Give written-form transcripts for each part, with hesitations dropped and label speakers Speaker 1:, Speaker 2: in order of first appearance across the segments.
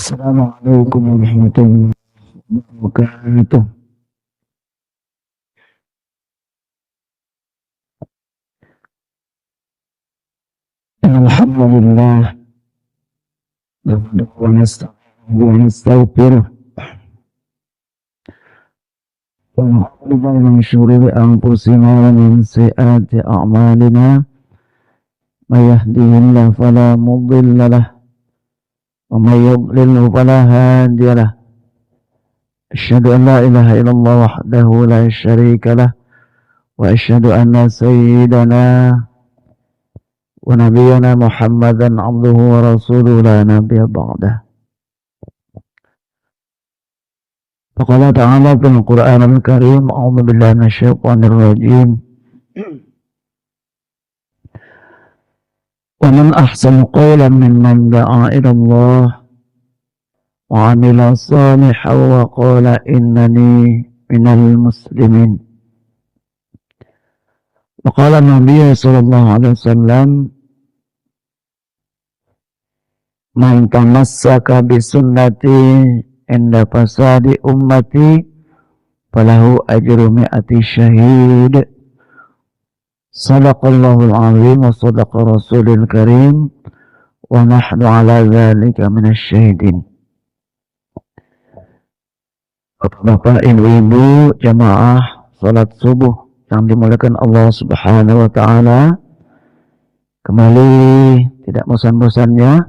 Speaker 1: Assalamualaikum warahmatullahi wabarakatuh. Alhamdulillah, nahmaduhu wa nasta'inuhu wa nastaghfiruh. Wa na'udzu billahi min shururi anfusina wa min sayyiati a'malina. May yahdihillahu fala mudilla lahu wa may yudlil fala hadiya lahu. Asyhadu an la ilaha illallah wahdahu la syarika lahu wa asyhadu anna sayyidana wa nabiyyana Muhammadan abduhu wa rasuluhu la nabiyya ba'dah. Faqala ta'ala fil Qur'anil Karim, a'udzu billahi minasyaitonir rajim. Wa man ahsanu qawlan mimman da'a ila Allah wa 'amila shalihan wa qala innani minal muslimin. Wa qala Nabi sallallahu alaihi wasallam, man tamassaka bi sunnati inda fasadi ummati falahu ajru mi'ati syahid. Sadaqallahul azim wa sadaqa rasulil karim wa nahnu ala dzalika minasyahidin. Bapak, ibu-ibu, jamaah salat subuh yang dimuliakan Allah Subhanahu wa taala, kembali tidak bosan-bosannya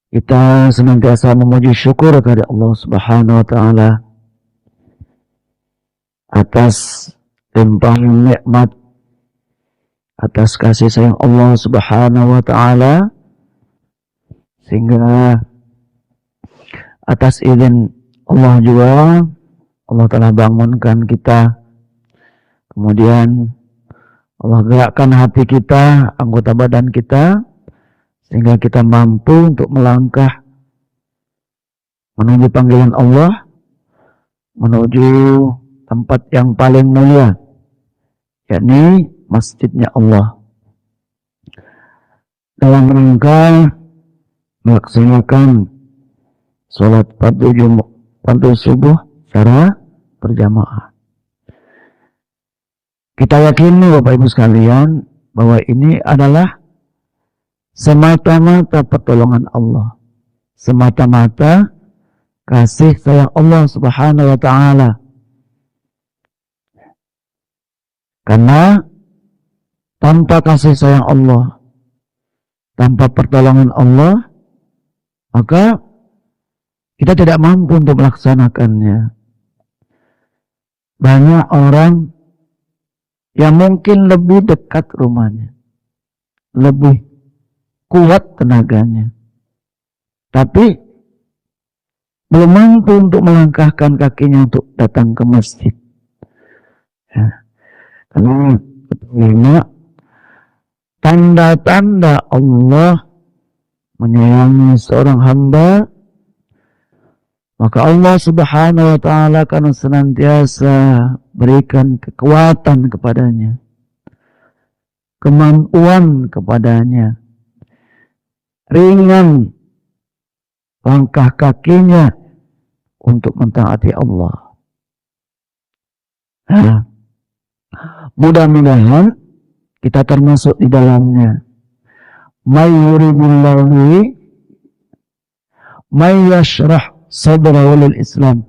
Speaker 1: kita senantiasa memuji syukur kepada Allah Subhanahu wa taala atas limpahan nikmat, atas kasih sayang Allah Subhanahu wa taala, sehingga atas izin Allah juga Allah telah bangunkan kita, kemudian Allah gerakkan hati kita, anggota badan kita, sehingga kita mampu untuk melangkah menuju panggilan Allah, menuju tempat yang paling mulia, yakni masjidnya Allah, dalam rangka melaksanakan sholat fardu subuh secara berjamaah. Kita yakini Bapak Ibu sekalian bahwa ini adalah semata-mata pertolongan Allah, semata-mata kasih sayang Allah Subhanahu wa taala. Karena tanpa kasih sayang Allah, tanpa pertolongan Allah, maka kita tidak mampu untuk melaksanakannya. Banyak orang yang mungkin lebih dekat rumahnya, lebih kuat tenaganya, tapi belum mampu untuk melangkahkan kakinya untuk datang ke masjid. Ya. Karena betulnya tanda-tanda Allah menyayangi seorang hamba, maka Allah Subhanahu wa taala akan senantiasa berikan kekuatan kepadanya, kemampuan kepadanya, ringan langkah kakinya untuk mentaati Allah. Nah, mudah-mudahan kita termasuk di dalamnya. May yuridillahu may yashrah sadrahu lil Islam.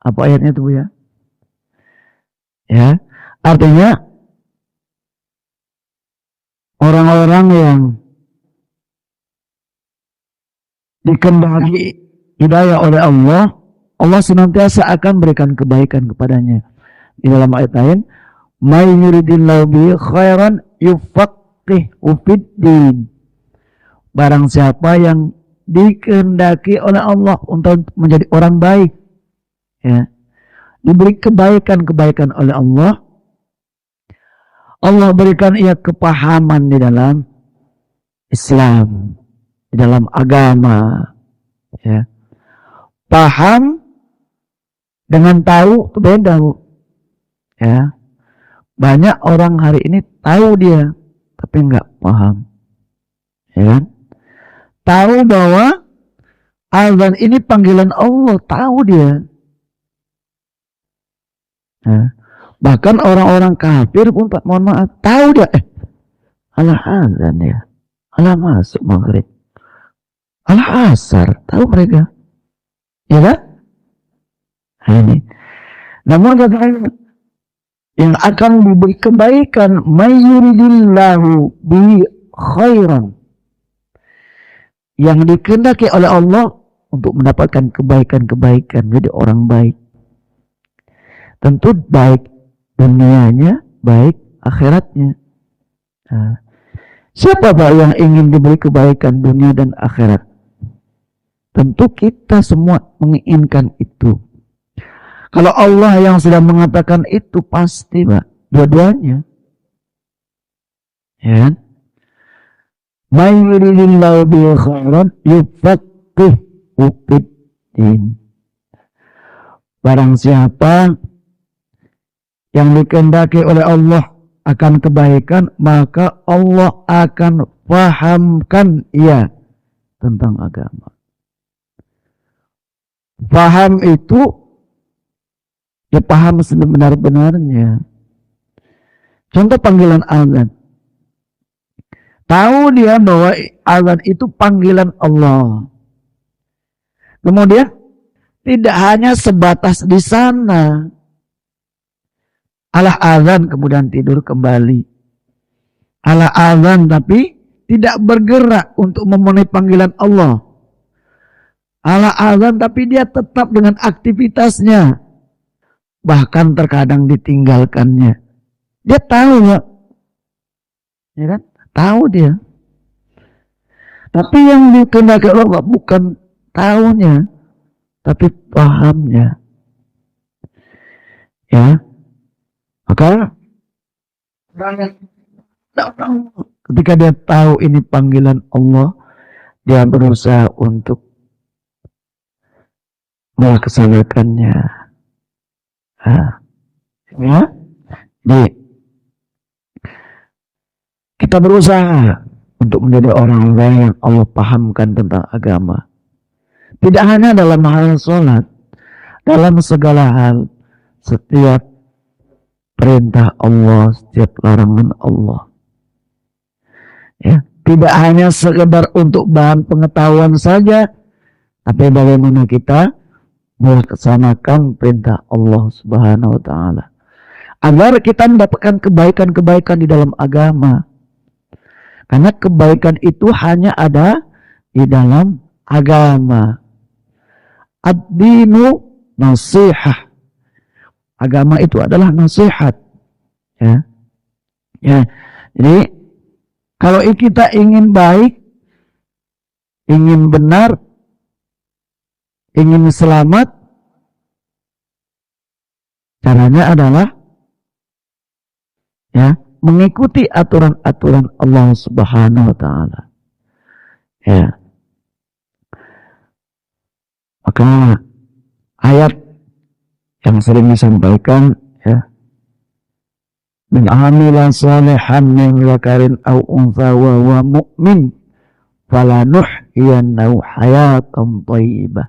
Speaker 1: Apa ayatnya itu, Bu ya? Ya, artinya orang-orang yang dikehendaki hidayah oleh Allah, Allah senantiasa akan berikan kebaikan kepadanya. Di dalam ayat lain, may yuridillahu bi khairan yufaqihu fiddin. Barang siapa yang dikehendaki oleh Allah untuk menjadi orang baik, ya, diberi kebaikan-kebaikan oleh Allah, Allah berikan ia kepahaman di dalam Islam, di dalam agama, ya. Paham dengan tahu itu beda, Bu. Ya. Banyak orang hari ini tahu dia tapi enggak paham. Ya kan? Tahu bahwa Azan ini panggilan Allah, tahu dia. Bahkan orang-orang kafir pun, Pak, mohon maaf, tahu dia. Alah azan ya, alah masuk maghrib, alah asar, tahu mereka, ya kan? Ini. Namun katanya yang akan diberi kebaikan, mayyuridillahu bi khairan, yang dikehendaki oleh Allah untuk mendapatkan kebaikan-kebaikan, jadi orang baik. Tentu baik dunianya, baik akhiratnya. Siapa Pak yang ingin diberi kebaikan dunia dan akhirat? Tentu kita semua menginginkan itu. Kalau Allah yang sudah mengatakan itu, pasti Pak, dua-duanya. Ya kan? May yuridillahu bihi khairan yufaqihu fid-din. Barang siapa yang dikehendaki oleh Allah akan kebaikan, maka Allah akan fahamkan ia tentang agama. Paham itu ya paham sebenar-benarnya. Contoh panggilan azan. Tahu dia bahwa azan itu panggilan Allah. Kemudian tidak hanya sebatas di sana. Alah azan kemudian tidur kembali. Alah azan tapi tidak bergerak untuk memenuhi panggilan Allah. Alah azan tapi dia tetap dengan aktivitasnya. Bahkan terkadang ditinggalkannya. Dia tahu ya. Ya kan? Tahu dia. Tapi yang dikehendaki Allah bukan tahunya, tapi pahamnya. Ya. Maka ketika dia tahu ini panggilan Allah, dia berusaha untuk melaksanakannya. Ya, kita berusaha untuk menjadi orang yang Allah pahamkan tentang agama. Tidak hanya dalam hal sholat, dalam segala hal, setiap perintah Allah, setiap larangan Allah. Ya, tidak hanya sekedar untuk bahan pengetahuan saja, tapi bagaimana kita melaksanakan perintah Allah Subhanahu wa taala agar kita mendapatkan kebaikan-kebaikan di dalam agama. Karena kebaikan itu hanya ada di dalam agama. Ad-dinu nasihah. Agama itu adalah nasihat. Ya. Ya. Jadi kalau kita ingin baik, ingin benar, ingin selamat, caranya adalah ya, mengikuti aturan-aturan Allah Subhanahu wa taala. Ya. Maka ayat yang sering disampaikan ya, min amila salihan min dzakarin aw untha wa huwa mu'min falanuhyiyannahu hayatan thayyibah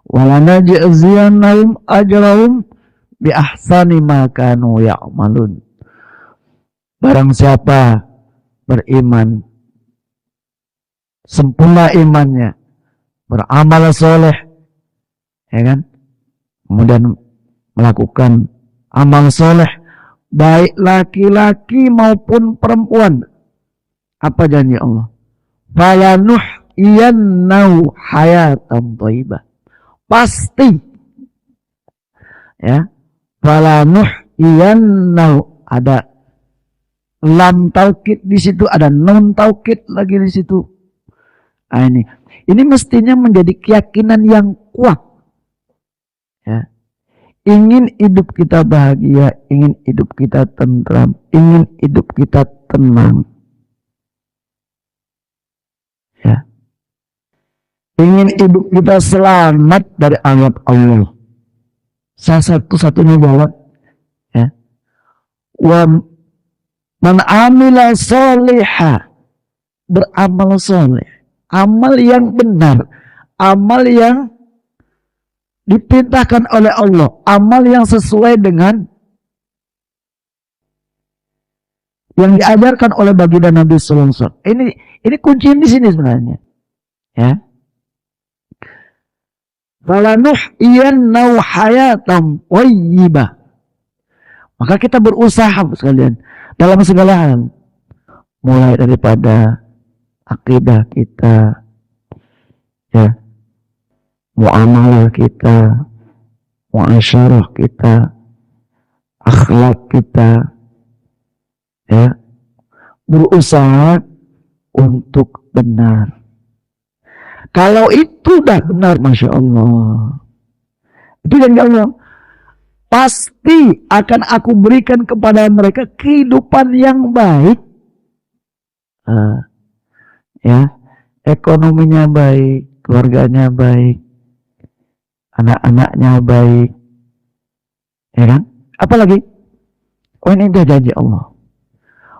Speaker 1: wa lanajziyannahum ajrahum bi ahsani ma kanu ya'malun. Barang siapa beriman, sempurna imannya, beramal soleh, ya kan, kemudian melakukan amal soleh, baik laki-laki maupun perempuan, apa janji Allah? Falanuhyiyannahu hayatan thayyibah. Pasti, ya, falanuhyiyannahu, ada lam taukid di situ, ada nun taukid lagi di situ. Nah, ini mestinya menjadi keyakinan yang kuat. Ya. Ingin hidup kita bahagia, ingin hidup kita tentram, ingin hidup kita tenang. Ya. Ingin hidup kita selamat dari azab Allah. Salah satu-satunya jalan, ya. Wa man amila sholiha, beramal soleh, amal yang benar, amal yang diperintahkan oleh Allah, amal yang sesuai dengan yang diajarkan oleh baginda Nabi sallallahu alaihi wasallam. Ini kunci di sini sebenarnya. Ya. Falanuhyiyannahu hayatan thayyibah. Maka kita berusaha sekalian dalam segala hal. Mulai daripada akidah kita, ya, muamalah kita, muasyarah kita, akhlak kita, ya, berusaha untuk benar. Kalau itu dah benar, Masya Allah, itu yang Allah, pasti akan aku berikan kepada mereka kehidupan yang baik, ya, ekonominya baik, keluarganya baik, anak-anaknya baik, ya kan? Apalagi, oh ini dia janji Allah.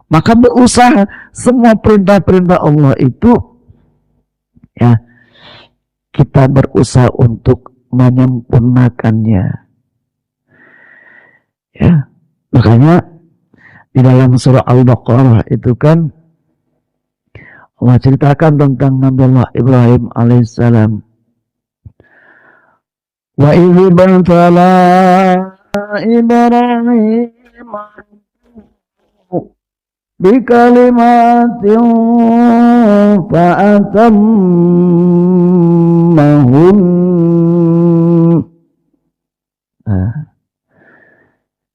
Speaker 1: Maka berusaha semua perintah-perintah Allah itu, ya, kita berusaha untuk menyempurnakannya. Ya, makanya di dalam surah Al-Baqarah itu kan Allah ceritakan tentang Nabi Allah Ibrahim alaihissalam. Wa idh bantala Ibrahim bikalimatin fa'atammahun.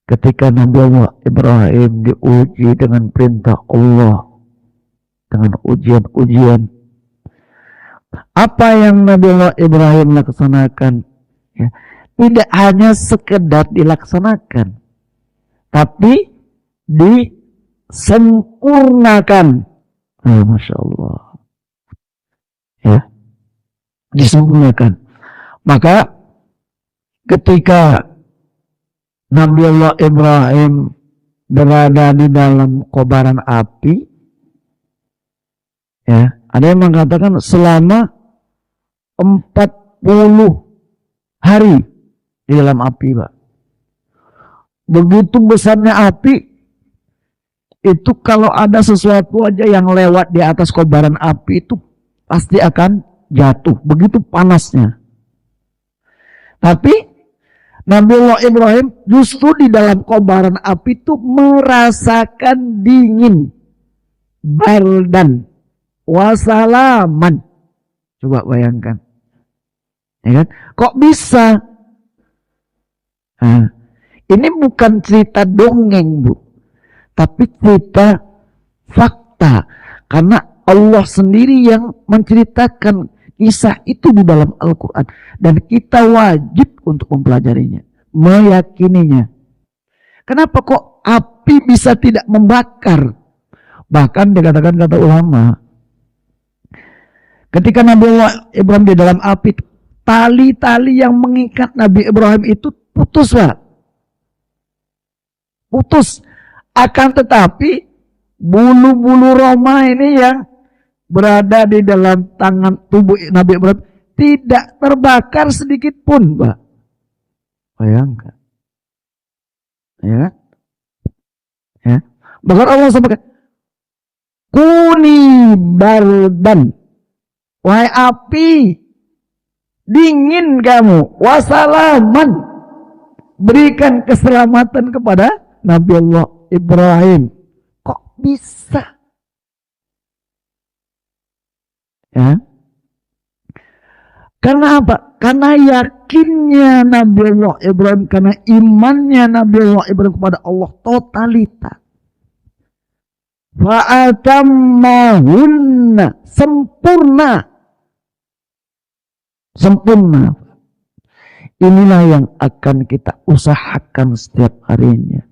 Speaker 1: Ketika Nabi Allah Ibrahim diuji dengan perintah Allah, dengan ujian-ujian, apa yang Nabi Allah Ibrahim laksanakan, ya, tidak hanya sekedar dilaksanakan, tapi disempurnakan. Masya Allah, ya, disempurnakan. Maka ketika Nabi Allah Ibrahim berada di dalam kobaran api, ya, ada yang mengatakan selama 40 hari di dalam api, Pak. Begitu besarnya api, itu kalau ada sesuatu aja yang lewat di atas kobaran api itu pasti akan jatuh. Begitu panasnya. Tapi Nabi Allah Ibrahim justru di dalam kobaran api itu merasakan dingin, bardan, wasalaman. Coba bayangkan, ya kan? Kok bisa? Nah, ini bukan cerita dongeng, Bu, tapi cerita fakta. Karena Allah sendiri yang menceritakan kisah itu di dalam Al-Quran. Dan kita wajib untuk mempelajarinya, meyakininya. Kenapa kok api bisa tidak membakar? Bahkan dikatakan kata ulama, ketika Nabi Allah Ibrahim di dalam api, tali-tali yang mengikat Nabi Ibrahim itu putus, Pak. Putus. Akan tetapi bulu-bulu Roma ini yang berada di dalam tangan tubuh Nabi Ibrahim tidak terbakar sedikit pun, Pak. Bayangkan. Ya. Ya. Bahkan Allah sampaikan, kuni bardan, wahai api, dingin kamu, wasalaman, berikan keselamatan kepada Nabi Allah Ibrahim. Kok bisa? Ya. Karena apa? Karena yakinnya Nabi Allah Ibrahim, karena imannya Nabi Allah Ibrahim kepada Allah totalitas. Fa'atammahunna, sempurna. Sempurna. Inilah yang akan kita usahakan setiap harinya.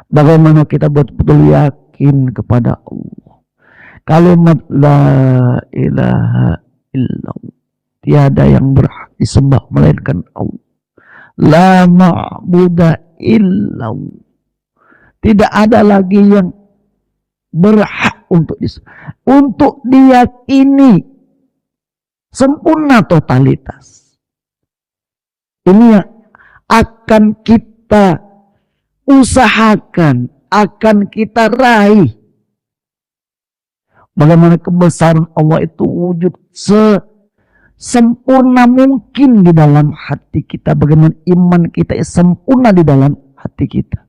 Speaker 1: Bagaimana kita betul-betul yakin kepada Allah. Kalimat la ilaha illallah, tiada yang berhak disembah melainkan Allah. La ma'buda illallah, tidak ada lagi yang berhak untuk disembah. Untuk diyakini sempurna totalitas. Ini yang akan kita usahakan, akan kita raih. Bagaimana kebesaran Allah itu wujud sempurna mungkin di dalam hati kita. Bagaimana iman kita sempurna di dalam hati kita.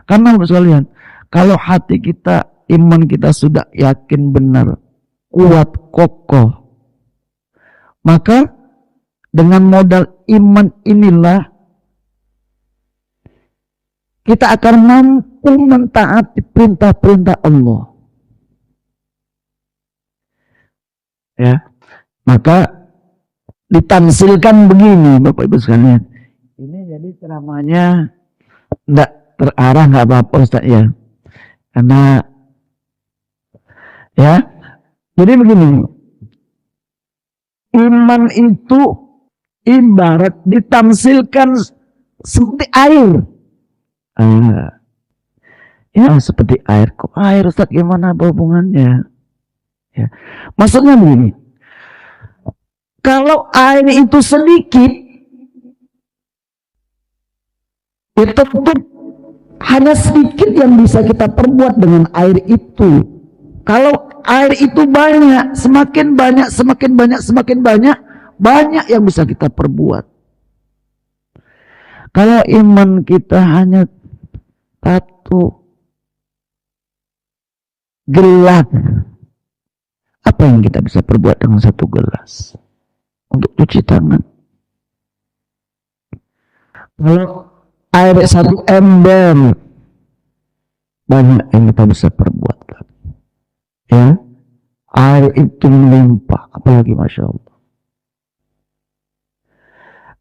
Speaker 1: Karena sekalian, kalau hati kita, iman kita sudah yakin benar, kuat, kokoh, maka dengan modal iman inilah kita akan mampu mentaati perintah-perintah Allah. Ya, maka ditamsilkan begini, Bapak Ibu sekalian. Ini jadi ceramahnya tidak terarah, nggak apa-apa Ustaz ya. Karena ya, jadi begini. Iman itu ibarat ditamsilkan seperti air. Ya seperti air. Kok air Ustaz, gimana hubungannya? Ya. Maksudnya begini, kalau air itu sedikit, itu hanya sedikit yang bisa kita perbuat dengan air itu. Kalau air itu banyak, semakin banyak, semakin banyak, semakin banyak, banyak yang bisa kita perbuat. Kalau iman kita hanya satu gelas, apa yang kita bisa perbuat dengan satu gelas untuk cuci tangan? Kalau air satu ember, banyak yang kita bisa perbuat. Ya, air itu melimpah, apalagi Masya Allah.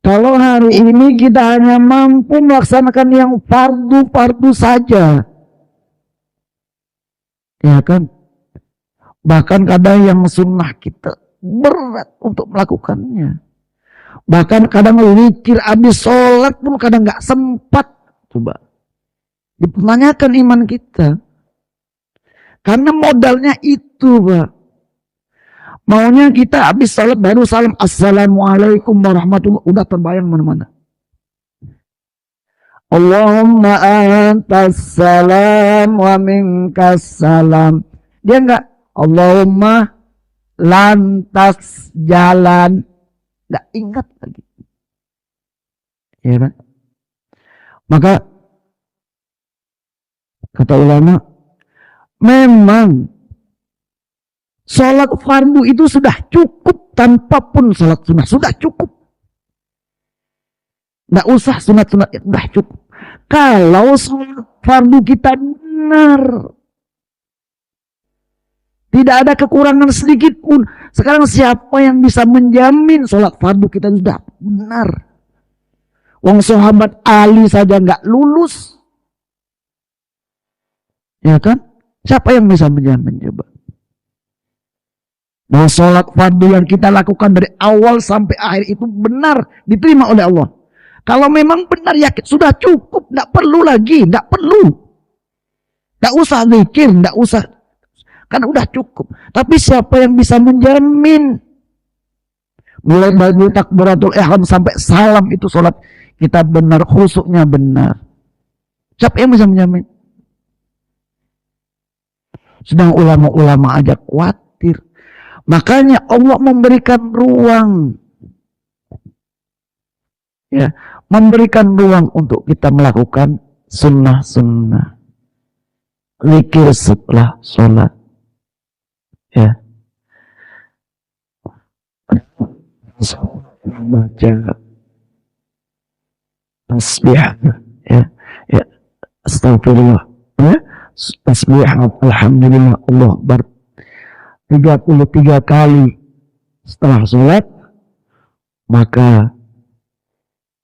Speaker 1: Kalau hari ini kita hanya mampu melaksanakan yang fardu-fardu saja, ya kan? Bahkan kadang yang sunnah kita berat untuk melakukannya. Bahkan kadang zikir habis sholat pun kadang nggak sempat. Coba dipertanyakan iman kita. Karena modalnya itu, Pak. Maunya kita habis sholat baru salam assalamualaikum warahmatullahi, udah terbayang mana-mana. Allahumma antas salam wa minkas salam. Dia enggak Allahumma lantas jalan, enggak ingat lagi. Ya kan? Maka kata ulama, memang sholat fardu itu sudah cukup tanpa pun sholat sunnah, sudah cukup. Nggak usah sunat-sunat, sudah cukup. Kalau sholat fardu kita benar, tidak ada kekurangan sedikit pun. Sekarang siapa yang bisa menjamin sholat fardu kita sudah benar? Wong sahabat Ali saja nggak lulus, ya kan? Siapa yang bisa menjamin coba? Bahwa sholat fardu yang kita lakukan dari awal sampai akhir itu benar diterima oleh Allah. Kalau memang benar yakin sudah cukup, nggak perlu lagi, nggak perlu, nggak usah zikir, nggak usah, karena udah cukup. Tapi siapa yang bisa menjamin? Mulai dari takbiratul ihram sampai salam itu sholat kita benar, khusyuknya benar. Siapa yang bisa menjamin? Sedang ulama-ulama aja khawatir. Makanya Allah memberikan ruang, ya, memberikan ruang untuk kita melakukan sunnah-sunnah, zikir setelah sholat, ya, baca tasbih, ya, ya, astagfirullah, ya, tasbih, alhamdulillah, Allah Akbar 33 kali setelah sholat, maka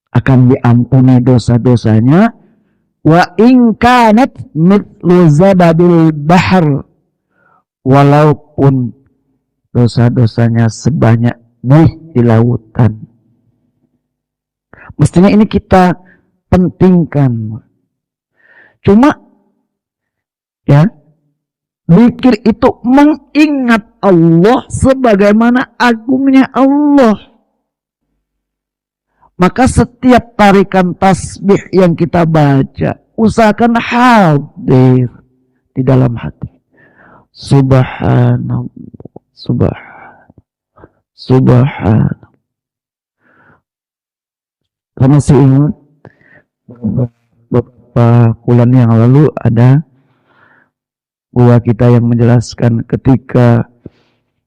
Speaker 1: akan diampuni dosa-dosanya. Wa in kanat mithlu zabadil bahr, walaupun dosa-dosanya sebanyak buih di lautan. Mestinya ini kita pentingkan. Cuma ya, Zikir itu mengingat Allah sebagaimana agungnya Allah. Maka setiap tarikan tasbih yang kita baca, usahakan hadir di dalam hati. Subhanallah, subhanallah. Karena masih ingat beberapa bulan yang lalu ada gua kita yang menjelaskan ketika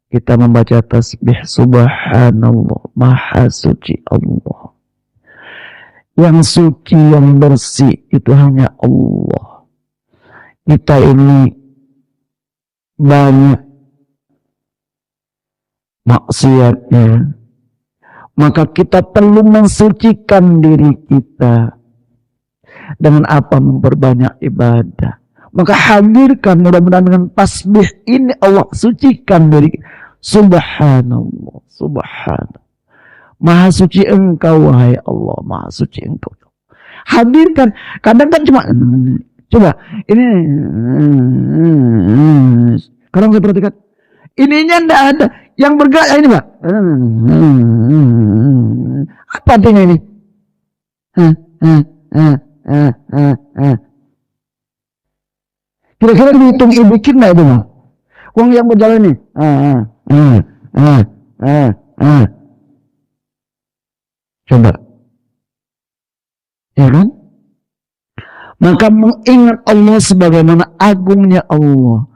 Speaker 1: kita membaca tasbih subhanallah, maha suci Allah. Yang suci, yang bersih itu hanya Allah. Kita ini banyak maksiatnya. Maka kita perlu mensucikan diri kita dengan apa? Memperbanyak ibadah. Maka hadirkan mudah-mudahan dengan tasbih ini Allah sucikan diri kita. Subhanallah, subhanallah. Maha suci engkau wahai Allah, maha suci engkau. Hadirkan, kadang kan cuma coba ini kadang saya perhatikan ininya enggak ada yang bergerak ini Pak. Apa artinya ini? Kira-kira dihitung dikit enggak itu Pak? Uang yang berjalan ini. Coba. Ya kan? Maka mengingat Allah sebagaimana agungnya Allah.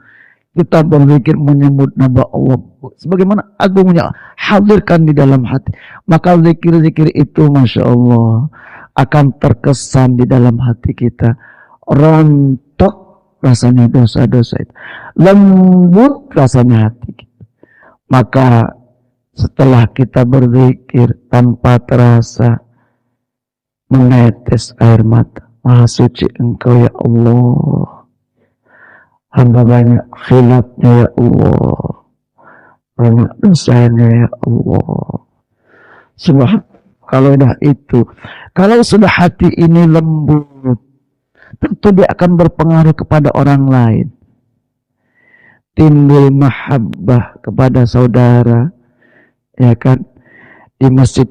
Speaker 1: Kita berpikir menyebut nama Allah sebagaimana agungnya, hadirkan di dalam hati. Maka zikir-zikir itu Masya Allah akan terkesan di dalam hati kita. Rontok rasanya dosa-dosa itu, lembut rasanya hati kita. Maka setelah kita berzikir tanpa terasa menetes air mata, maha suci engkau ya Allah, hamba banyak khilafnya ya Allah, banyak dosanya ya Allah. Kalau dah itu, kalau sudah hati ini lembut, tentu dia akan berpengaruh kepada orang lain. Timbul mahabbah kepada saudara, ya kan? Di masjid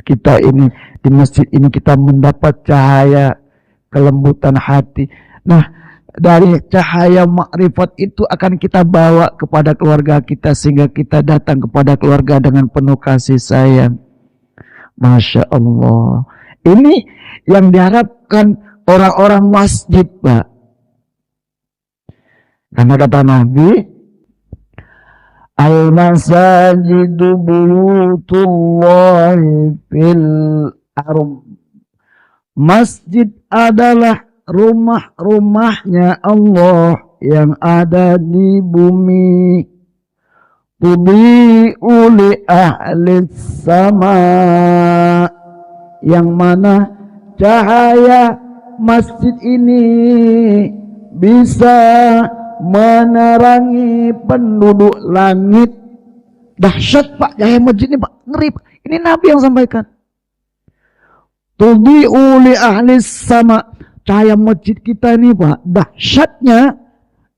Speaker 1: kita ini, di masjid ini kita mendapat cahaya kelembutan hati. Nah, dari cahaya makrifat itu akan kita bawa kepada keluarga kita sehingga kita datang kepada keluarga dengan penuh kasih sayang. Masya Allah. Ini yang diharapkan orang-orang masjid, Pak. Karena kata Nabi, al-masajidu buyutullahi fil ardh. Masjid adalah rumah-rumahnya Allah yang ada di bumi. Tubi'u li ahli sama, yang mana cahaya masjid ini bisa menerangi penduduk langit. Dahsyat Pak, cahaya masjid ini Pak, ngeri Pak. Ini Nabi yang sampaikan. Tubi'u li ahli sama, cahaya masjid kita ini Pak, dahsyatnya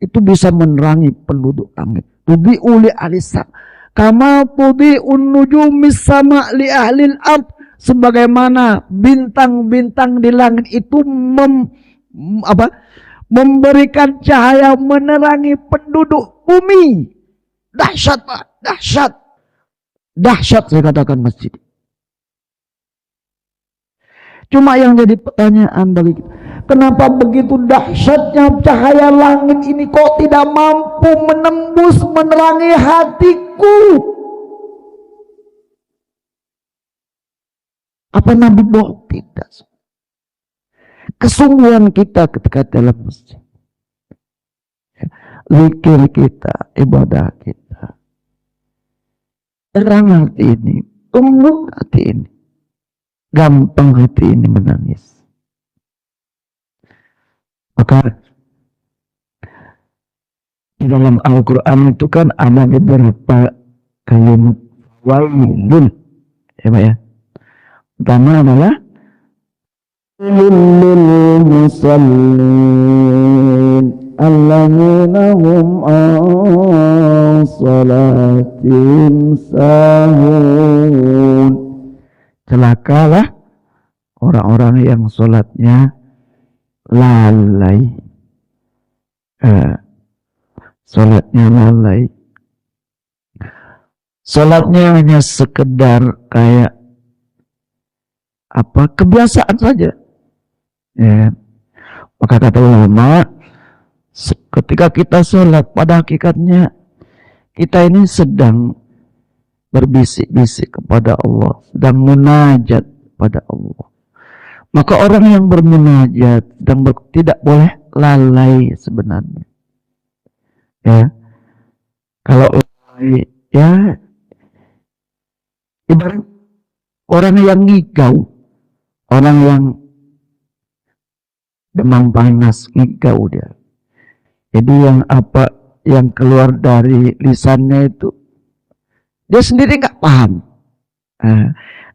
Speaker 1: itu bisa menerangi penduduk langit. Tubi'u li ahli sama, kama tubi'un nujumis sama li ahli al-ard, sebagaimana bintang-bintang di langit itu memberikan cahaya menerangi penduduk bumi. Dahsyat Pak, dahsyat. Dahsyat saya katakan masjid. Cuma yang jadi pertanyaan bagi kita, kenapa begitu dahsyatnya cahaya langit ini kok tidak mampu menembus menerangi hatiku? Apa Nabi bohong? Tidak. Kesungguhan kita ketika dalam masjid, zikir kita, ibadah kita, terang hati ini, lembut hati ini, gampang hati ini menangis. Maka di dalam Al-Quran itu kan ada beberapa kalimat wailun, ya Pak ya. Pertama adalah lil musallin, alladzina hum an salatin sahun. Celakalah orang-orang yang sholatnya lalai. Sholatnya lalai. Sholatnya hanya sekedar kayak apa, kebiasaan saja. Ya. Maka kata ulama, ketika kita sholat, pada hakikatnya kita ini sedang berbisik-bisik kepada Allah, sedang munajat pada Allah. Maka orang yang bermunajat tidak boleh lalai sebenarnya. Ya, kalau lalai, ya ibarat orang yang ngigau, orang yang demam panas, ngigau dia. Jadi yang apa yang keluar dari lisannya itu dia sendiri nggak paham,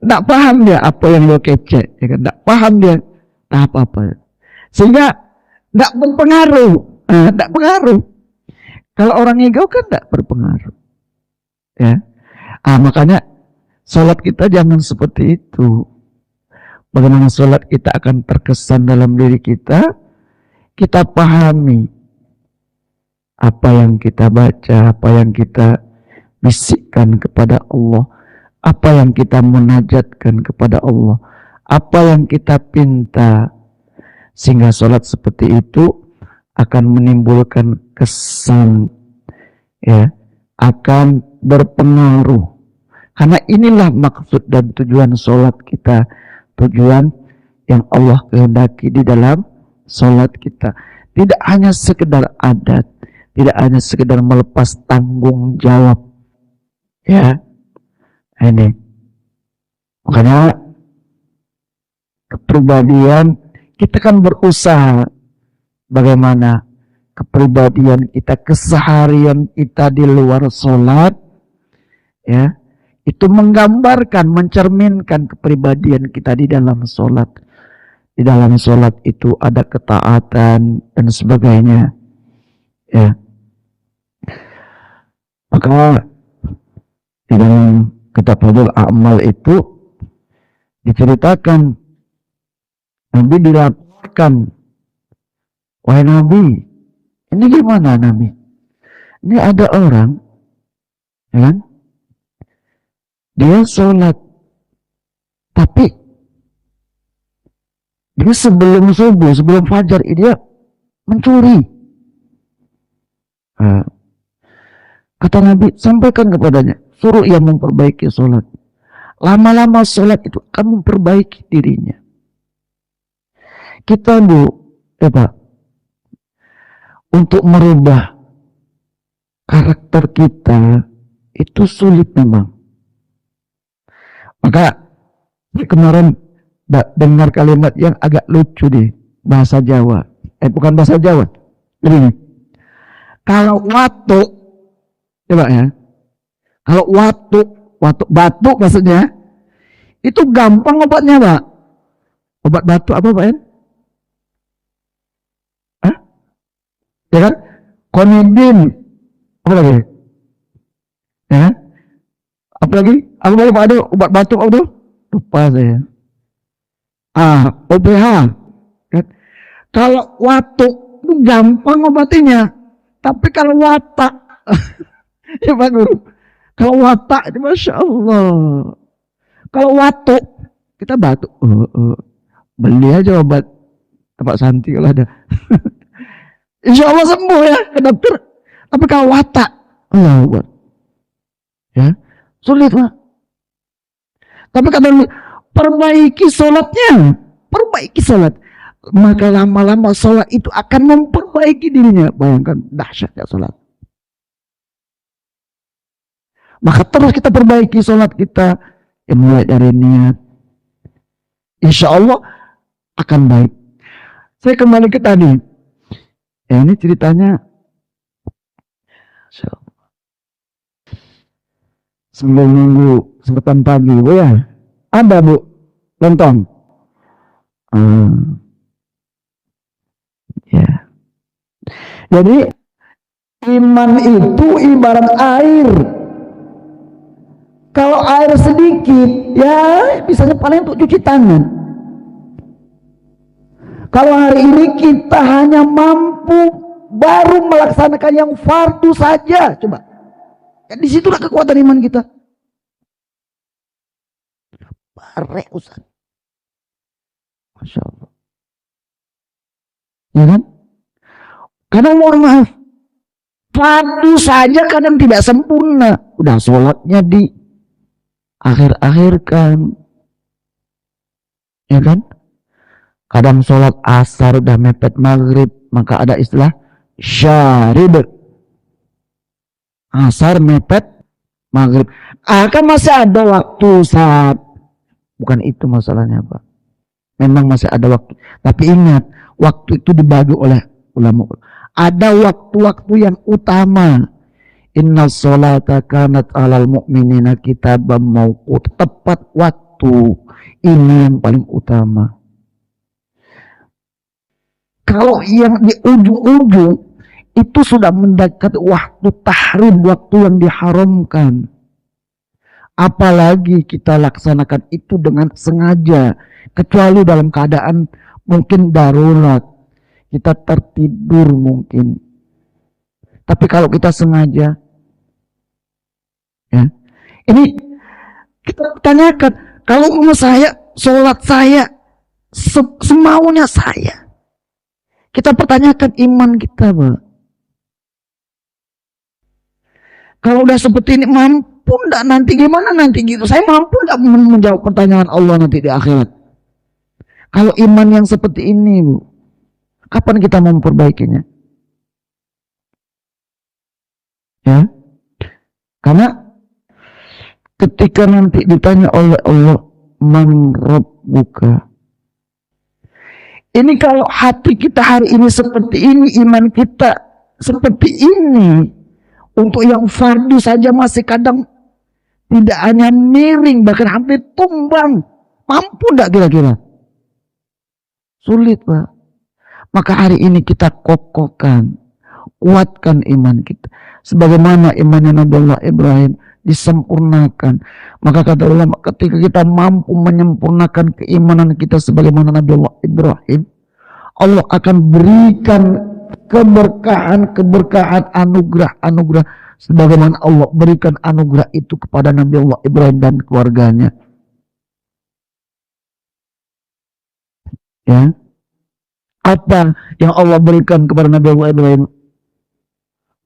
Speaker 1: nggak paham dia apa yang lo kecek, ya kan? Nggak paham dia apa-apa, sehingga nggak berpengaruh, nggak pengaruh. Kalau orang ngigau kan nggak berpengaruh, ya. Makanya sholat kita jangan seperti itu. Bagaimana sholat kita akan terkesan dalam diri kita, kita pahami apa yang kita baca, apa yang kita bisikkan kepada Allah, apa yang kita munajatkan kepada Allah, apa yang kita pinta, sehingga sholat seperti itu akan menimbulkan kesan, ya, akan berpengaruh. Karena inilah maksud dan tujuan sholat kita, tujuan yang Allah kehendaki di dalam sholat kita. Tidak hanya sekedar adat, tidak hanya sekedar melepas tanggung jawab, ya. Ini makanya kepribadian kita kan berusaha bagaimana kepribadian kita, keseharian kita di luar sholat, ya, itu menggambarkan, mencerminkan kepribadian kita di dalam sholat. Di dalam sholat itu ada ketaatan dan sebagainya, ya. Maka di dalam kitab Fadhul A'mal itu diceritakan, Nabi dilaporkan, wahai Nabi, ini gimana Nabi? Ini ada orang, ya kan? Dia sholat, tapi dia sebelum subuh, sebelum fajar, dia mencuri. Kata Nabi, sampaikan kepadanya, suruh ia memperbaiki sholat. Lama-lama sholat itu akan memperbaiki dirinya. Kita Pak, untuk merubah karakter kita itu sulit memang. Maka kemarin dengar kalimat yang agak lucu di bahasa Jawa. Bukan bahasa Jawa. Begini. Kalau watu, coba ya. Kalau watu batuk maksudnya, itu gampang obatnya, Pak. Obat batuk apa, Pak? Ya kan? Konidin. Apa lagi? Ya kan? Apa lagi? Apa lagi Pak Ado? Obat batuk apa tuh? Lupa saya. OPH. Kan? Kalau watuk itu gampang obatinya. Tapi kalau watak, ya Pak Guru. Kalau watak itu Masya Allah. Kalau watuk, kita batuk. Beli aja obat Pak Santi kalau ada. Insya Allah sembuh ya ke dokter. Tapi kalau watak, Allah buat. Ya, sulit Pak. Tapi kata perbaiki sholatnya, perbaiki sholat. Maka lama-lama sholat itu akan memperbaiki dirinya. Bayangkan dahsyatnya sholat. Maka terus kita perbaiki sholat kita, ya, mulai dari niat. Insya Allah akan baik. Saya kembali ke tadi. Ya, ini ceritanya. Sebelum minggu sepekan pagi, Bu ya. Ada Bu, lontong. Ya. Jadi iman itu ibarat air. Kalau air sedikit, ya bisanya paling untuk cuci tangan. Kalau hari ini kita hanya mampu baru melaksanakan yang fardu saja, coba. Ya, disitulah kekuatan iman kita. Bare Ustaz. Masya Allah. Ya kan? Kadang mohon maaf, fardu saja kadang tidak sempurna. Udah sholatnya di akhir-akhirkan. Ya kan? Kadang sholat asar udah mepet maghrib, maka ada istilah syarib. Asar mepet maghrib. Kan masih ada waktu saat. Bukan itu masalahnya, Pak. Memang masih ada waktu. Tapi ingat, waktu itu dibagi oleh ulama. Ada waktu-waktu yang utama. Inna sholata kanat alal mu'minina kitaban mauqut. Tepat waktu. Ini yang paling utama. Kalau yang di ujung-ujung itu sudah mendekat waktu tahrim, waktu yang diharamkan. Apalagi kita laksanakan itu dengan sengaja, kecuali dalam keadaan mungkin darurat, kita tertidur mungkin. Tapi kalau kita sengaja, ya, ini kita tanyakan, kalau saya, sholat saya, semaunya saya. Kita pertanyakan iman kita, Pak. Kalau udah seperti ini, mampu enggak nanti gimana nanti gitu? Saya mampu enggak menjawab pertanyaan Allah nanti di akhirat? Kalau iman yang seperti ini, Bu, kapan kita mau memperbaikinya? Ya, karena ketika nanti ditanya oleh Allah, man rabbuka. Ini kalau hati kita hari ini seperti ini, iman kita seperti ini, untuk yang fardu saja masih kadang tidak hanya miring, bahkan hampir tumbang. Mampu enggak kira-kira? Sulit, Pak. Maka hari ini kita kokohkan, kuatkan iman kita. Sebagaimana imannya Nabi Allah Ibrahim disempurnakan. Maka kata ulama, ketika kita mampu menyempurnakan keimanan kita sebagaimana Nabi Allah Ibrahim, Allah akan berikan keberkahan, anugerah sebagaimana Allah berikan anugerah itu kepada Nabi Allah Ibrahim dan keluarganya. Ya. Apa yang Allah berikan kepada Nabi Allah Ibrahim?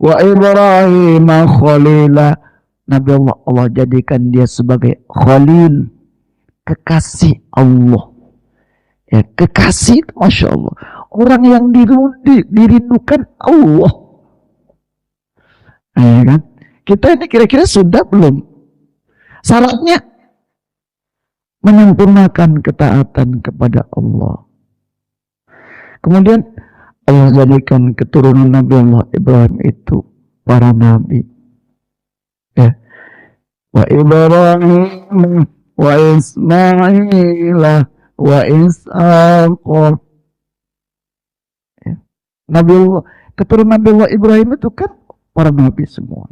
Speaker 1: Wa Ibrahim khalila. Nabi Allah jadikan dia sebagai khalil, kekasih Allah. Ya, kekasih, Masya Allah. Orang yang dirindukan Allah. Ya kan? Kita ini kira-kira sudah belum? Syaratnya menyempurnakan ketaatan kepada Allah. Kemudian Allah jadikan keturunan Nabi Allah Ibrahim itu para nabi. Ya. Wa Ibrahim wa Ismail wa Ishaq. Ya. Keturunan Nabi Allah Ibrahim itu kan para nabi semua.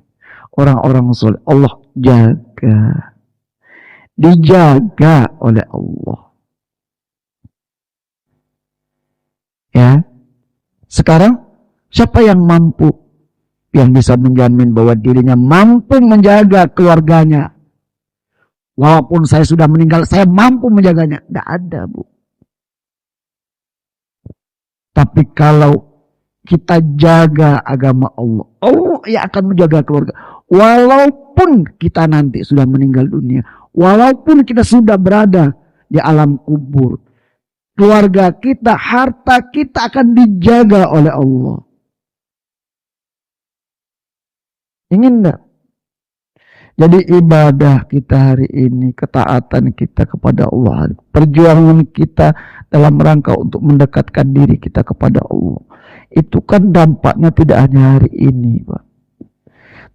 Speaker 1: Orang-orang soleh. Allah jaga. Dijaga oleh Allah. Ya. Sekarang siapa yang mampu, yang bisa menjamin bahwa dirinya mampu menjaga keluarganya? Walaupun saya sudah meninggal, saya mampu menjaganya. Tidak ada, Bu. Tapi kalau kita jaga agama Allah, Allah yang akan menjaga keluarga. Walaupun kita nanti sudah meninggal dunia, walaupun kita sudah berada di alam kubur, keluarga kita, harta kita akan dijaga oleh Allah. Ingin enggak? Jadi ibadah kita hari ini, ketaatan kita kepada Allah, perjuangan kita dalam rangka untuk mendekatkan diri kita kepada Allah, itu kan dampaknya tidak hanya hari ini, Pak,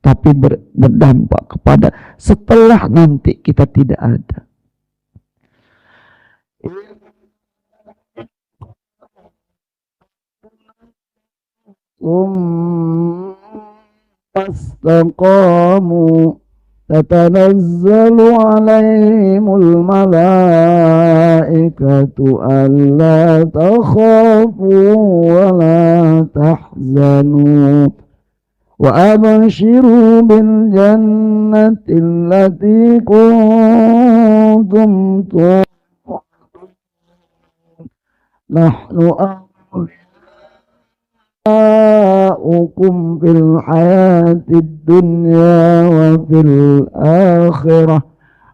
Speaker 1: tapi berdampak kepada setelah nanti kita tidak ada. ثم استقاموا تتنزل عليهم الملائكة ألا تخافوا ولا تحزنوا وأبشروا بالجنة التي كنتم توعدون نحن أولياؤكم في الحياة الدنيا وفي الآخرة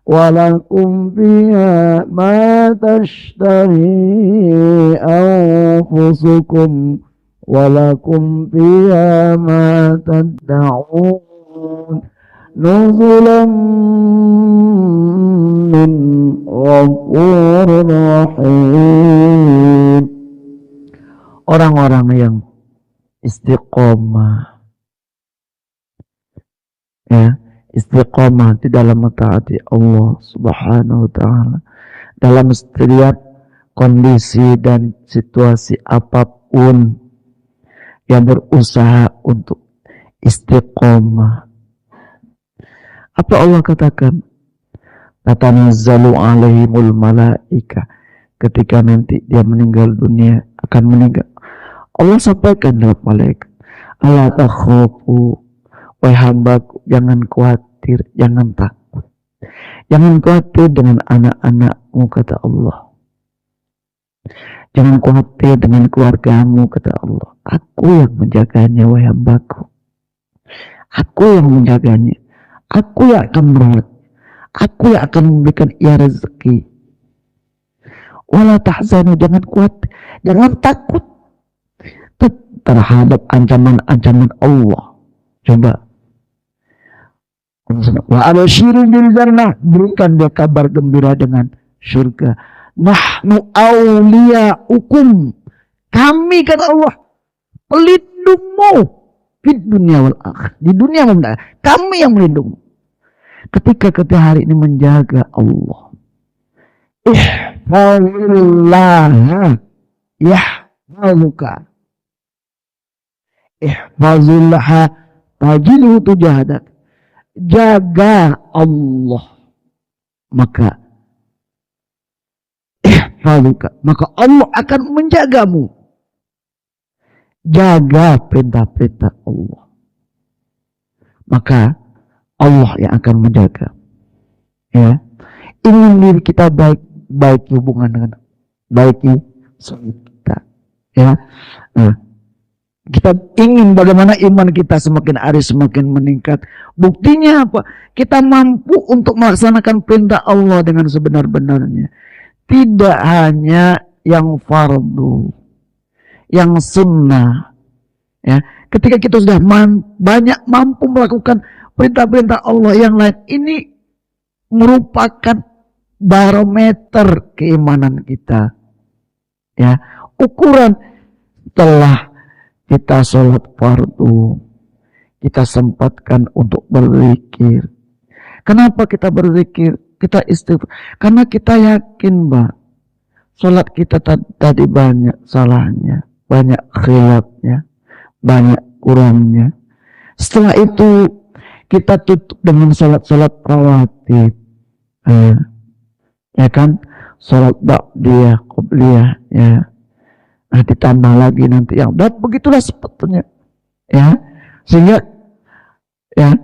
Speaker 1: ولكم فيها ما تشتهي أنفسكم ولكم فيها ما تدعون نزلا من غفور rahim. Orang-orang yang istiqomah, ya, istiqomah di dalam mentaati Allah Subhanahu wa taala dalam setiap kondisi dan situasi apapun, yang berusaha untuk istiqomah. Apa Allah katakan? Tatanazzalu alaihimul malaika, ketika nanti dia meninggal dunia, akan meninggal, Allah sampaikan dalam malaikat, ala takhafu, wahai hambaku, jangan khawatir, jangan takut, jangan khawatir dengan anak-anakmu, kata Allah. Jangan khawatir dengan keluargamu, kata Allah. Aku yang menjaganya, wahai hambaku. Aku yang menjaganya. Aku yang akan merawat. Aku yang akan memberikan ia rezeki. Wala tahzanu, jangan khawatir, jangan takut terhadap ancaman-ancaman Allah. Coba. Wa abshiru bil jannah, berikan dia kabar gembira dengan surga. Nahnu awliyaukum, kami, kata Allah, pelindungmu di dunia wal akhir, di dunia maupun akhirat, kami yang melindungi. Ketika hari ini menjaga Allah, ihfazillah yahfazuka, ihfazillah tajidhu tujahadak, jaga Allah, maka maka Allah akan menjagamu. Jaga perintah-perintah Allah, maka Allah yang akan menjaga. Ya, ingin diri kita baik hubungan dengan baiki suami kita. Ya, nah, kita ingin bagaimana iman kita semakin hari semakin meningkat. Buktinya apa? Kita mampu untuk melaksanakan perintah Allah dengan sebenar-benarnya. Tidak hanya yang fardu, yang sunnah. Ya, ketika kita sudah banyak mampu melakukan perintah-perintah Allah yang lain, ini merupakan barometer keimanan kita. Ya, ukuran setelah kita sholat fardu, kita sempatkan untuk berzikir. Kenapa kita berzikir? Kita istighfar karena kita yakin, Mbak, sholat kita tadi banyak salahnya, banyak khilafnya, banyak kurangnya. Setelah itu kita tutup dengan sholat rawatib, ya kan, sholat ba'diyah, qobliyah, ya. Nah, ditambah lagi nanti yang, dan begitulah sebetulnya, ya, sehingga, ya,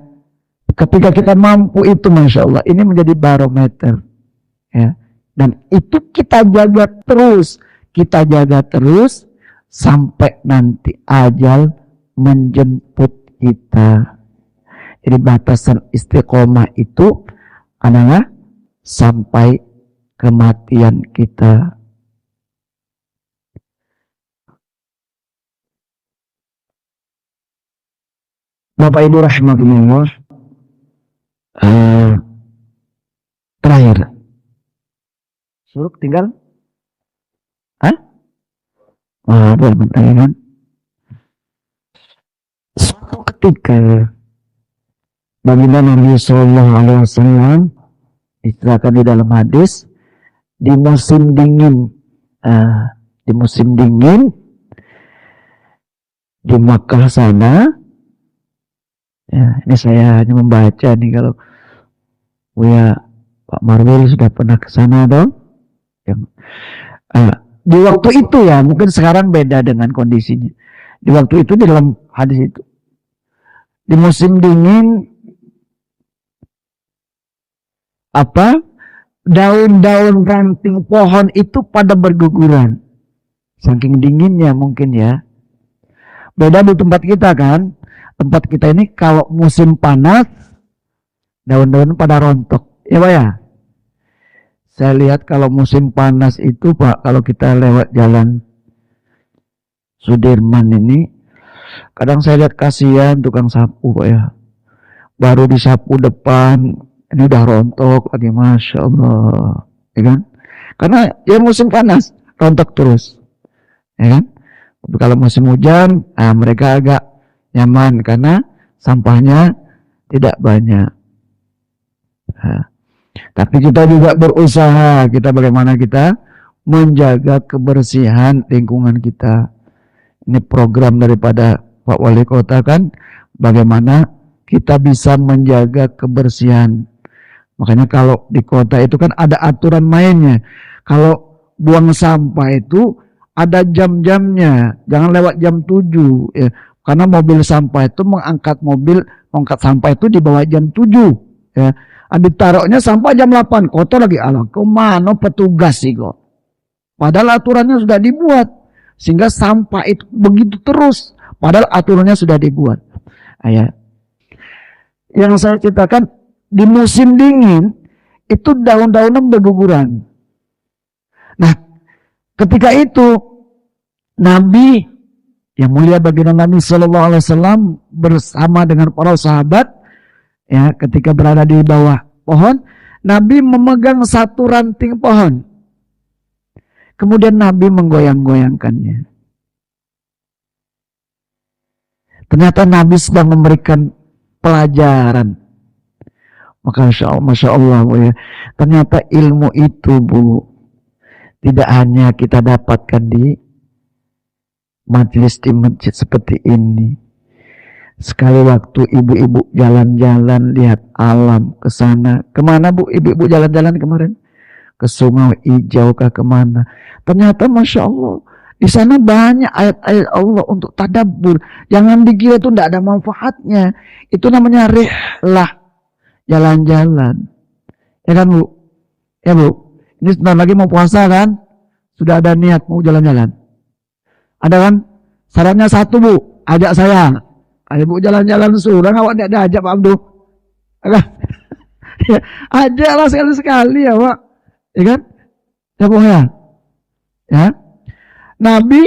Speaker 1: ketika kita mampu itu, masya Allah, ini menjadi barometer, ya, dan itu kita jaga terus sampai nanti ajal menjemput kita. Jadi batasan istiqomah itu adalah sampai kematian kita. Bapak Ibu rahimakumullah, terakhir, suruh tinggal, ada pertanyaan. Suatu ketika baginda Nabi Sallallahu Alaihi Wasallam istilahkan di dalam hadis, di musim dingin, di Makkah sana. Ya, ini saya hanya membaca nih, kalau ya Pak Marwil sudah pernah ke sana dong. Yang, di waktu itu ya, mungkin sekarang beda dengan kondisinya. Di waktu itu, di dalam hadis itu, di musim dingin, daun-daun ranting pohon itu pada berguguran. Saking dinginnya mungkin ya. Beda di tempat kita kan. Tempat kita ini kalau musim panas, daun-daun pada rontok. Ya Pak ya? Saya lihat kalau musim panas itu Pak, kalau kita lewat jalan Sudirman ini, kadang saya lihat kasihan tukang sapu Pak ya. Baru disapu depan, ini udah rontok lagi, Masya Allah. Ya kan? Karena ya musim panas, rontok terus. Ya kan? Tapi kalau musim hujan, mereka agak nyaman karena sampahnya tidak banyak. Tapi kita juga berusaha, kita bagaimana kita menjaga kebersihan lingkungan kita. Ini program daripada Pak Wali Kota kan, bagaimana kita bisa menjaga kebersihan. Makanya kalau di kota itu kan ada aturan mainnya. Kalau buang sampah itu ada jam-jamnya, jangan lewat jam 7 ya. Karena mobil sampah itu mengangkat sampah itu di bawah jam 7 ya. Ditaruhnya sampah jam 8, kotor lagi, alah kemana petugas sih kok. Padahal aturannya sudah dibuat, sehingga sampah itu begitu terus, padahal aturannya sudah dibuat. Ya. Yang saya ceritakan, di musim dingin itu daun-daunan berguguran. Nah, ketika itu Nabi yang mulia baginda Nabi Shallallahu Alaihi Wasallam bersama dengan para sahabat, ya, ketika berada di bawah pohon, Nabi memegang satu ranting pohon. Kemudian Nabi menggoyang-goyangkannya. Ternyata Nabi sedang memberikan pelajaran. Maka Masya Allah, Bu, ya. Ternyata ilmu itu, Bu, tidak hanya kita dapatkan di majelis di masjid seperti ini. Sekali waktu ibu-ibu jalan-jalan, lihat alam ke sana. Kemana Bu ibu-ibu jalan-jalan kemarin? Ke Sungai Hijau kah kemana? Ternyata Masya Allah, di sana banyak ayat-ayat Allah untuk tadabbur. Jangan dikira itu tidak ada manfaatnya. Itu namanya rihlah, jalan-jalan. Ya kan Bu? Ya Bu? Ini sebentar lagi mau puasa kan? Sudah ada niat mau jalan-jalan. Ada kan? Sarannya satu Bu, ajak saya. Ayo Bu jalan-jalan surang, awak tidak diajak Pak Abdul. Ya, ajaklah sekali-sekali ya Pak. Ya kan? Ya Bu ya. Ya. Nabi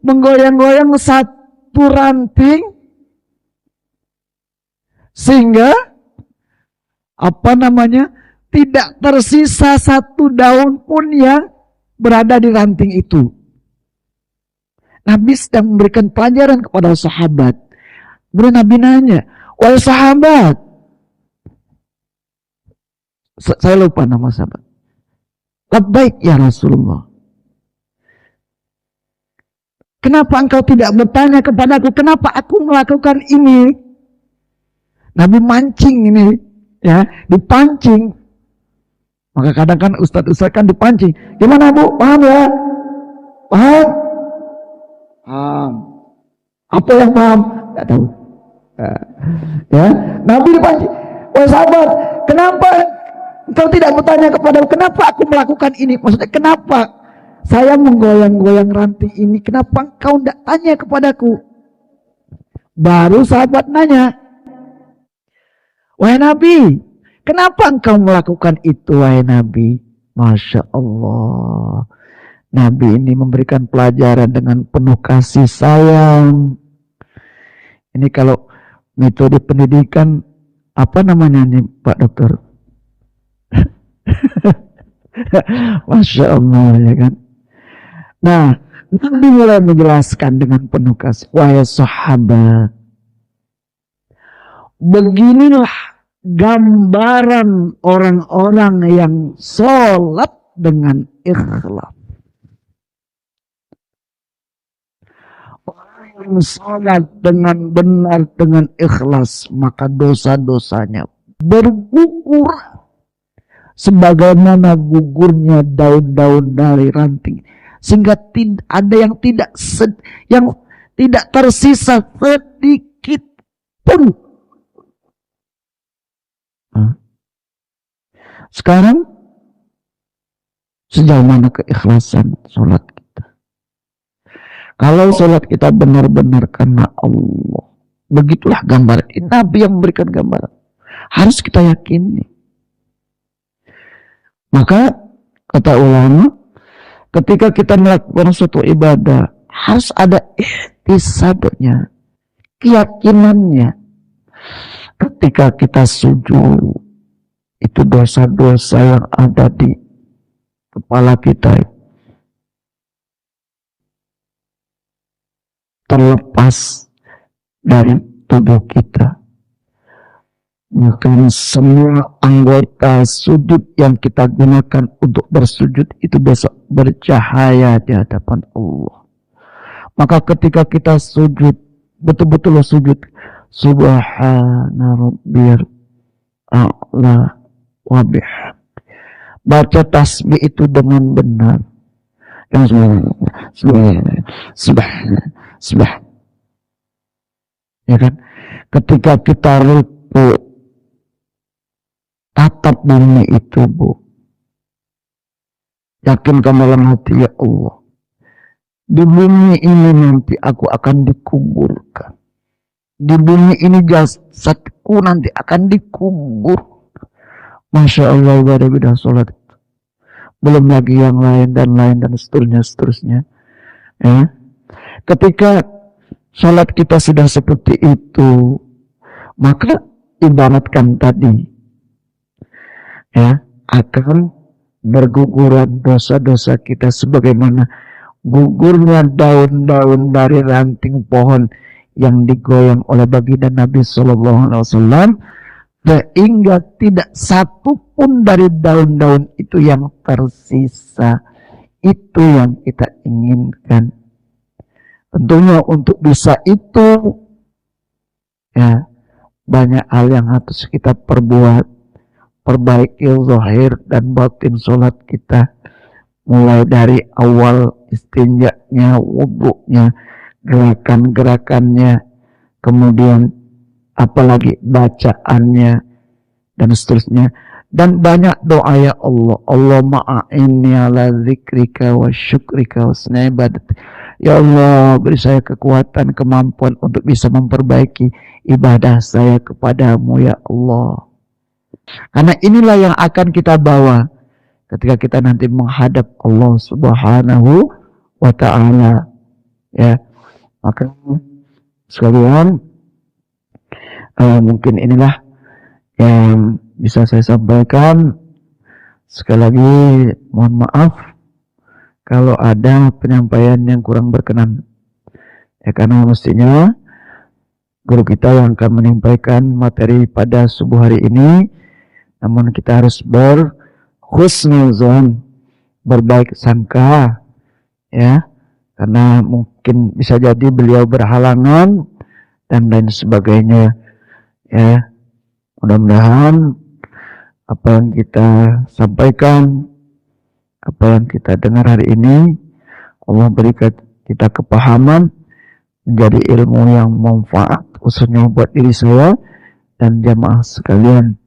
Speaker 1: menggoyang-goyang satu ranting sehingga tidak tersisa satu daun pun yang berada di ranting itu. Nabi sedang memberikan pelajaran kepada sahabat. Kemudian Nabi nanya, wahai sahabat, saya lupa nama sahabat. Labbaik ya Rasulullah. Kenapa engkau tidak bertanya kepadaku, kenapa aku melakukan ini? Nabi mancing ini, ya, dipancing. Maka kadang kan ustadz kan dipancing. Gimana Bu? Paham ya? Paham? Paham. Apa yang paham? Tidak tahu. Ya, Nabi dipancing. Wahai sahabat, kenapa engkau tidak bertanya kepadaku, kenapa aku melakukan ini? Maksudnya kenapa saya menggoyang-goyang ranting ini? Kenapa engkau tidak tanya kepadaku? Baru sahabat nanya, wahai Nabi, kenapa engkau melakukan itu, wahai Nabi? Masya Allah. Nabi ini memberikan pelajaran dengan penuh kasih sayang. Ini kalau metode pendidikan, apa namanya nih Pak Dokter? Masya Allah, ya kan? Nah, Nabi mulai menjelaskan dengan penuh kasih. Wahai sahabat, beginilah gambaran orang-orang yang sholat dengan ikhlas. Orang salat dengan benar, dengan ikhlas, maka dosa-dosanya bergugur sebagaimana gugurnya daun-daun dari ranting, sehingga ada yang tidak tersisa sedikit pun. Sekarang sejauh mana keikhlasan sholat kita? Kalau sholat kita benar-benar karena Allah, begitulah gambaran. Nabi yang memberikan gambaran. Harus kita yakini. Maka kata ulama, ketika kita melakukan suatu ibadah, harus ada ihtisabnya, keyakinannya. Ketika kita sujud, itu dosa-dosa yang ada di kepala kita terlepas dari tubuh kita. Maka semua anggota sujud yang kita gunakan untuk bersujud itu besok bercahaya di hadapan Allah. Maka ketika kita sujud, betul-betul sujud, Subhana Rabbiyal A'la wa bihamdihi. Baca tasbih itu dengan benar. Yang subhan. Ya kan? Ketika kita ruku, tatap bumi itu, Bu. Yakinkan dalam hati, ya Allah, di bumi ini nanti aku akan dikuburkan. Di bumi ini jasadku nanti akan dikubur. Masya Allah, ibadah sholat. Belum lagi yang lain dan seterusnya. Ya. Ketika sholat kita sudah seperti itu, maka ibaratkan tadi, ya, akan berguguran dosa-dosa kita sebagaimana gugurnya daun-daun dari ranting pohon yang digoyang oleh baginda Nabi SAW, sehingga tidak satu pun dari daun-daun itu yang tersisa. Itu yang kita inginkan. Tentunya untuk bisa itu, ya, banyak hal yang harus kita perbuat. Perbaiki zahir dan batin sholat kita, mulai dari awal istinjanya, wudhunya, gerakan-gerakannya, kemudian apalagi bacaannya dan seterusnya, dan banyak doa, ya Allah, Allahumma a'inni ala zikrika wa syukrika wa husni ibadat. Ya Allah, beri saya kekuatan, kemampuan untuk bisa memperbaiki ibadah saya kepadamu, ya Allah. Karena inilah yang akan kita bawa ketika kita nanti menghadap Allah Subhanahu wa ta'ala, ya. Maka sekalian, mungkin inilah yang bisa saya sampaikan. Sekali lagi mohon maaf kalau ada penyampaian yang kurang berkenan, ya, karena mestinya guru kita yang akan menyampaikan materi pada subuh hari ini, namun kita harus berhusnuzon, berbaik sangka, ya, karena mungkin bisa jadi beliau berhalangan dan lain sebagainya, ya. Mudah-mudahan apa yang kita sampaikan, apa yang kita dengar hari ini, Allah berikan kita kepahaman, menjadi ilmu yang manfaat, khususnya buat diri saya dan jamaah sekalian.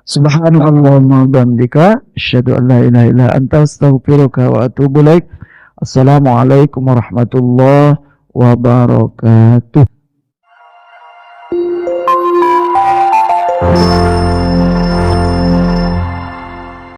Speaker 1: Subhanallahumma bihamdika, asyhadu an la ilaha illa anta, astaghfiruka wa atubu ilaik. Assalamualaikum warahmatullahi wabarakatuh.